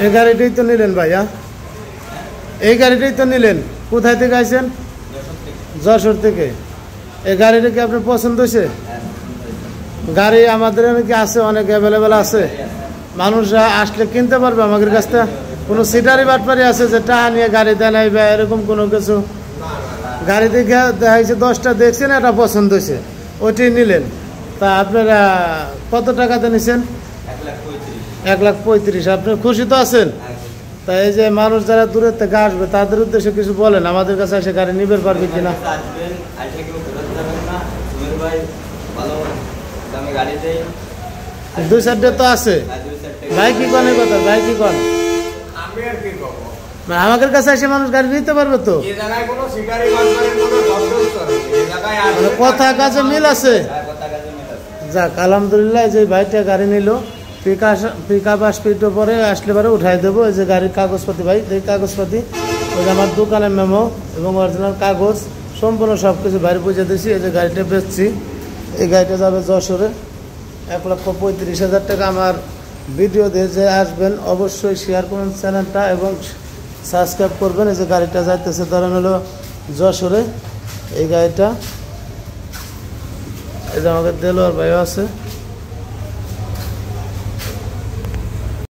এই গাড়িটাই তো নিলেন ভাইয়া, এই গাড়িটাই তো নিলেন। কোথায় থেকে আইছেন? যশোর থেকে। এই গাড়িটা কি আপনার পছন্দ হয়েছে? গাড়ি আমাদের কি আছে, অনেক অ্যাভেলেবেল আছে, মানুষরা আসলে কিনতে পারবে আমাদের কাছ থেকে? কোনো সিটারি বাটপারি আছে যে টাকা নিয়ে গাড়ি দেয় নাই বা এরকম কোনো কিছু? গাড়ি দেখে দেখাইছে 10টা দেখছেন, এটা পছন্দ হয়েছে, ওইটাই নিলেন। তা আপনারা কত টাকাতে নিছেন? 1,35,000। আপনি খুশি তো আছেন? তাই এই যে মানুষ যারা দূরের থেকে আসবে তাদের উদ্দেশ্যে কিছু বলেন, আমাদের কাছে এসে গাড়ি নিবে পারবে কিনা? 2-4 তো আছে। ভাই কি কন এই কথা? ভাই কি কন? আমাদের কাছে এসে মানুষ গাড়ি নিতে পারবে তো? কথা কাজে মিল আছে। যাক আলহামদুলিল্লাহ, যে ভাইটা গাড়ি নিল, পিক আপ আসবে একটু পরে, আসলে পরে উঠাই দেবো। এই যে গাড়ির কাগজপাতি, ভাই এই কাগজপাতি, ওই যে আমার দোকানের মেমো এবং অরিজিনাল কাগজ সম্পূর্ণ সব কিছু বাইরে বুঝে দিয়েছি। এই যে গাড়িটা বেচছি, এই গাড়িটা যাবে যশোরে। 1,35,000 টাকা। আমার ভিডিও দিয়ে যে আসবেন অবশ্যই শেয়ার করুন চ্যানেলটা এবং সাবস্ক্রাইব করবেন। এই যে গাড়িটা যাইতেছে ধরেন হলো যশোরে, এই গাড়িটা। এই যে আমাদের দেলোয়ার ভাইও আছে।